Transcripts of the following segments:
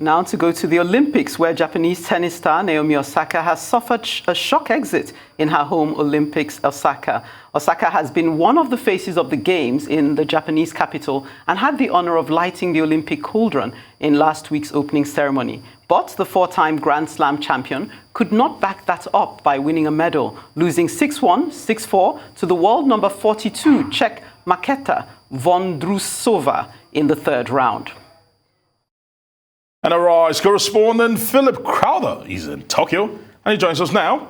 Now to go to the Olympics, where Japanese tennis star Naomi Osaka has suffered a shock exit in her home Olympics, Osaka. Osaka has been one of the faces of the Games in the Japanese capital and had the honor of lighting the Olympic cauldron in last week's opening ceremony. But the four-time Grand Slam champion could not back that up by winning a medal, losing 6-1, 6-4 to the world number 42 Czech Markéta Vondrousová in the third round. And our correspondent Phil Crowley is in Tokyo, and he joins us now.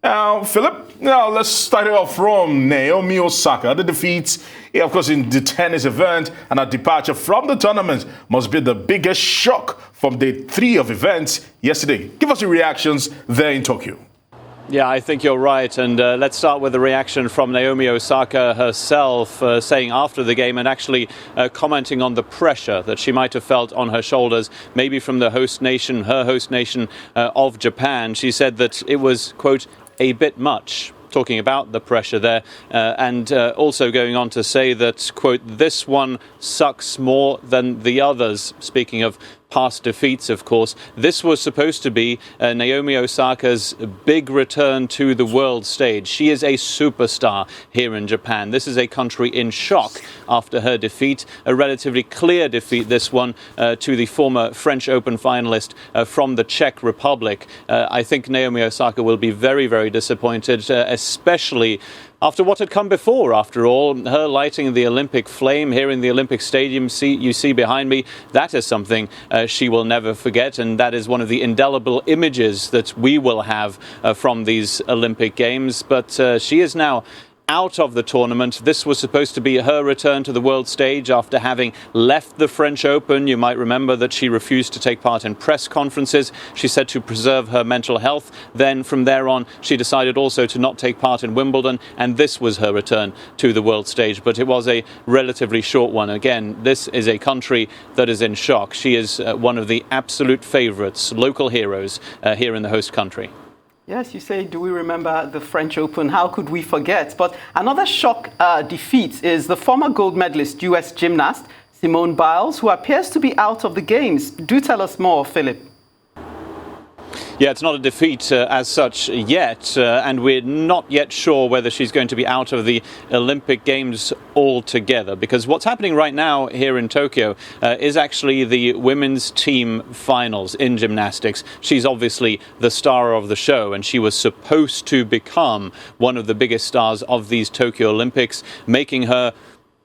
Now, Philip, let's start it off from Naomi Osaka. The defeat, of course, in the tennis event and her departure from the tournament must be the biggest shock from day 3 of events yesterday. Give us your reactions there in Tokyo. Yeah, I think you're right. And let's start with the reaction from Naomi Osaka herself, saying after the game and actually commenting on the pressure that she might have felt on her shoulders, maybe from the host nation, her host nation of Japan. She said that it was, quote, a bit much. Talking about the pressure there, and also going on to say that, quote, this one sucks more than the others. Speaking of past defeats, of course, this was supposed to be Naomi Osaka's big return to the world stage. She is a superstar here in Japan. This is a country in shock after her defeat, a relatively clear defeat, this one, to the former French Open finalist from the Czech Republic. I think Naomi Osaka will be very, very disappointed, especially after what had come before, after all. Her lighting the Olympic flame here in the Olympic Stadium, you see behind me, that is something she will never forget, and that is one of the indelible images that we will have from these Olympic Games. But she is now out of the tournament. This was supposed to be her return to the world stage after having left the French Open. You might remember that she refused to take part in press conferences. She said to preserve her mental health. Then from there on, she decided also to not take part in Wimbledon, and this was her return to the world stage. But it was a relatively short one. Again, this is a country that is in shock. She is one of the absolute favorites, local heroes here in the host country. Yes, you say, do we remember the French Open? How could we forget? But another shock defeat is the former gold medalist US gymnast Simone Biles, who appears to be out of the Games. Do tell us more, Philip. Yeah, it's not a defeat as such yet, and we're not yet sure whether she's going to be out of the Olympic Games altogether, because what's happening right now here in Tokyo is actually the women's team finals in gymnastics. She's obviously the star of the show, and she was supposed to become one of the biggest stars of these Tokyo Olympics, making her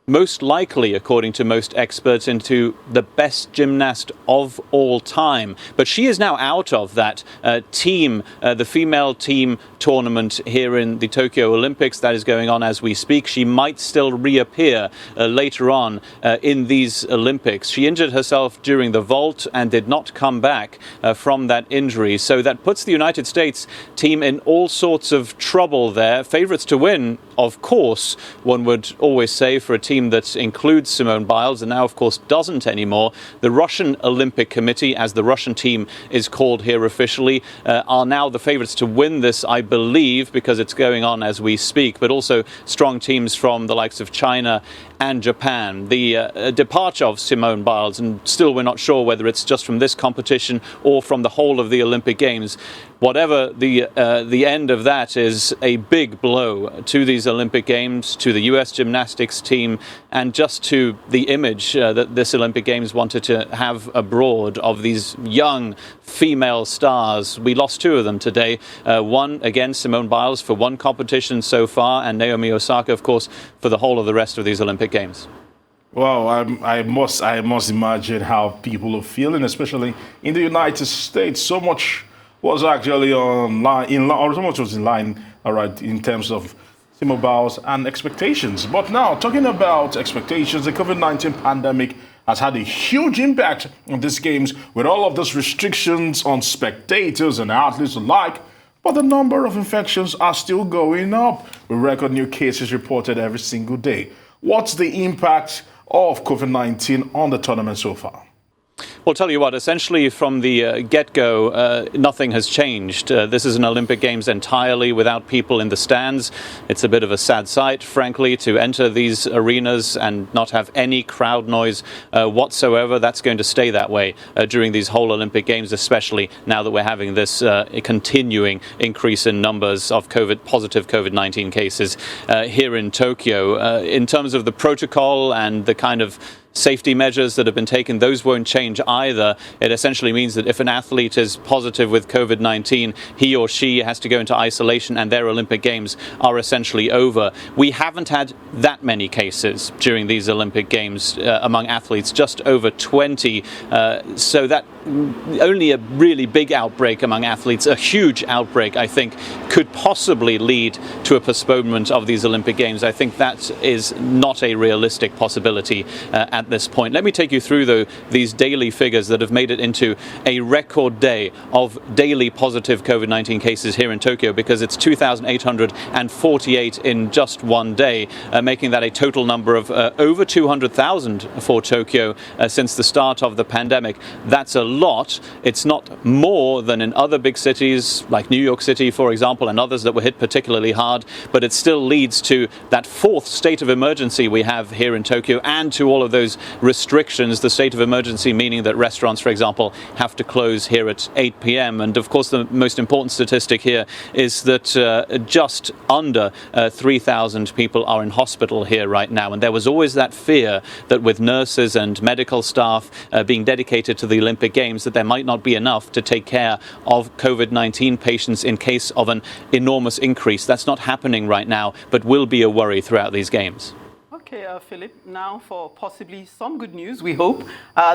most likely, according to most experts, into the best gymnast of all time. But she is now out of that team, the female team tournament here in the Tokyo Olympics that is going on as we speak. She might still reappear later on in these Olympics. She injured herself during the vault and did not come back from that injury. So that puts the United States team in all sorts of trouble there. Favorites to win, of course, one would always say, for a team that includes Simone Biles and now, of course, doesn't anymore. The Russian Olympic Committee, as the Russian team is called here officially, are now the favorites to win this, I believe, because it's going on as we speak, but also strong teams from the likes of China and Japan. The departure of Simone Biles, and still we're not sure whether it's just from this competition or from the whole of the Olympic Games. Whatever the end of that is, a big blow to these Olympic Games, to the US gymnastics team, and just to the image that this Olympic Games wanted to have abroad of these young female stars. We lost 2 of them today. One, again, Simone Biles for one competition so far, and Naomi Osaka, of course, for the whole of the rest of these Olympic Games. Well, I must imagine how people are feeling, especially in the United States. So much was actually so much was in line, all right, in terms of Simone Biles and expectations. But now, talking about expectations, the COVID-19 pandemic has had a huge impact on these games, with all of those restrictions on spectators and athletes alike. But the number of infections are still going up, with record new cases reported every single day. What's the impact of COVID-19 on the tournament so far? Well, tell you what, essentially from the get-go, nothing has changed. This is an Olympic Games entirely without people in the stands. It's a bit of a sad sight, frankly, to enter these arenas and not have any crowd noise whatsoever. That's going to stay that way during these whole Olympic Games, especially now that we're having this continuing increase in numbers of positive COVID-19 cases here in Tokyo. In terms of the protocol and the kind of safety measures that have been taken, those won't change either. It essentially means that if an athlete is positive with COVID-19, he or she has to go into isolation and their Olympic Games are essentially over. We haven't had that many cases during these Olympic Games among athletes, just over 20. So that only a really big outbreak among athletes, a huge outbreak, I think, could possibly lead to a postponement of these Olympic Games. I think that is not a realistic possibility at this point. Let me take you through these daily figures that have made it into a record day of daily positive COVID-19 cases here in Tokyo, because it's 2,848 in just one day, making that a total number of over 200,000 for Tokyo since the start of the pandemic. That's a lot. It's not more than in other big cities like New York City, for example, and others that were hit particularly hard, but it still leads to that fourth state of emergency we have here in Tokyo, and to all of those restrictions. The state of emergency meaning that restaurants, for example, have to close here at 8 p.m. And of course, the most important statistic here is that just under 3,000 people are in hospital here right now. And there was always that fear that with nurses and medical staff being dedicated to the Olympic Games, that there might not be enough to take care of COVID-19 patients in case of an enormous increase. That's not happening right now, but will be a worry throughout these games. Okay, Philip, now for possibly some good news, we hope.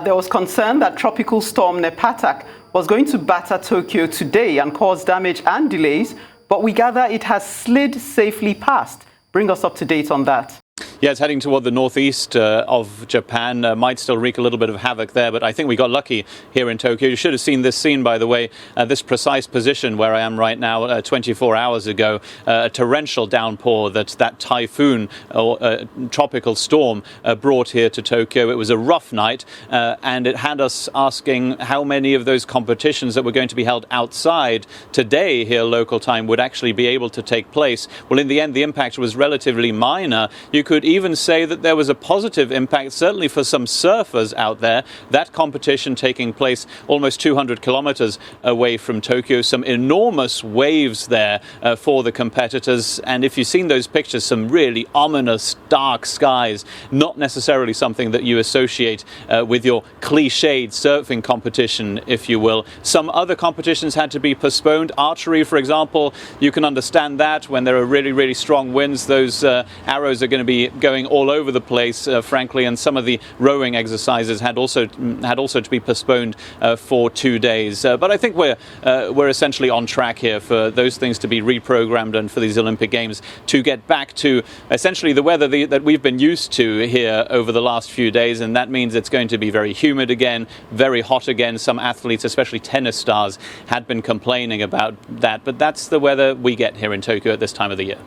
There was concern that tropical storm Nepatak was going to batter Tokyo today and cause damage and delays, but we gather it has slid safely past. Bring us up to date on that. Yeah, it's heading toward the northeast of Japan. Might still wreak a little bit of havoc there, but I think we got lucky here in Tokyo. You should have seen this scene, by the way, this precise position where I am right now 24 hours ago. A torrential downpour that typhoon or tropical storm brought here to Tokyo. It was a rough night, and it had us asking how many of those competitions that were going to be held outside today here local time would actually be able to take place. Well, in the end, the impact was relatively minor. You could even say that there was a positive impact, certainly for some surfers out there. That competition taking place almost 200 kilometers away from Tokyo. Some enormous waves there for the competitors. And if you've seen those pictures, some really ominous dark skies, not necessarily something that you associate with your cliched surfing competition, if you will. Some other competitions had to be postponed. Archery, for example, you can understand that when there are really, really strong winds, those arrows are going to be going all over the place, frankly, and some of the rowing exercises had also to be postponed for 2 days. But I think we're essentially on track here for those things to be reprogrammed and for these Olympic Games to get back to essentially the weather that we've been used to here over the last few days, and that means it's going to be very humid again, very hot again. Some athletes, especially tennis stars, had been complaining about that, but that's the weather we get here in Tokyo at this time of the year.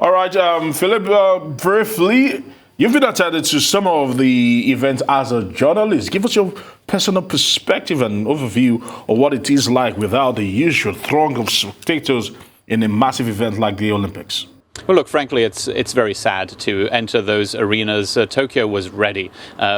All right, Philip, briefly, you've been attended to some of the events as a journalist. Give us your personal perspective and overview of what it is like without the usual throng of spectators in a massive event like the Olympics. Well, look, frankly, it's very sad to enter those arenas. Tokyo was ready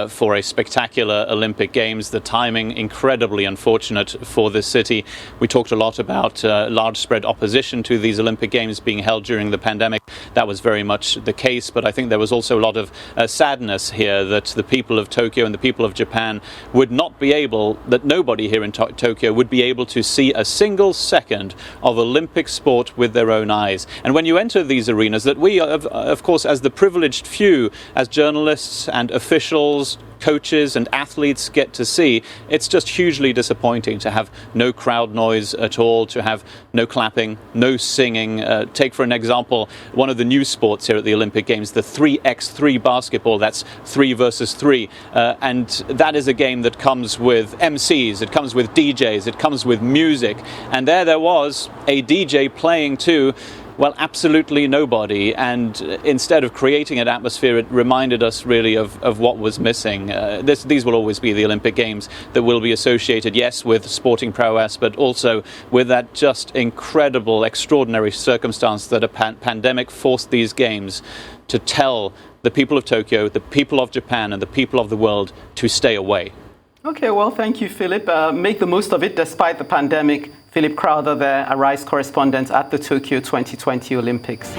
for a spectacular Olympic Games. The timing, incredibly unfortunate for the city. We talked a lot about large spread opposition to these Olympic Games being held during the pandemic. That was very much the case, but I think there was also a lot of sadness here that the people of Tokyo and the people of Japan would not be able, that nobody here in Tokyo would be able to see a single second of Olympic sport with their own eyes. And when you enter these arenas that we, of course, as the privileged few, as journalists and officials, coaches and athletes get to see, it's just hugely disappointing to have no crowd noise at all, to have no clapping, no singing. Take for an example one of the new sports here at the Olympic Games, the 3x3 basketball. That's 3 versus 3, and that is a game that comes with MCs, it comes with DJs, it comes with music, and there was a DJ playing to Well, absolutely nobody. And instead of creating an atmosphere, it reminded us really of what was missing. These will always be the Olympic Games that will be associated, yes, with sporting prowess, but also with that just incredible, extraordinary circumstance that a pandemic forced these games to tell the people of Tokyo, the people of Japan, and the people of the world to stay away. Okay, well, thank you, Philip. Make the most of it despite the pandemic. Philip Crowther there, Arise correspondent at the Tokyo 2020 Olympics.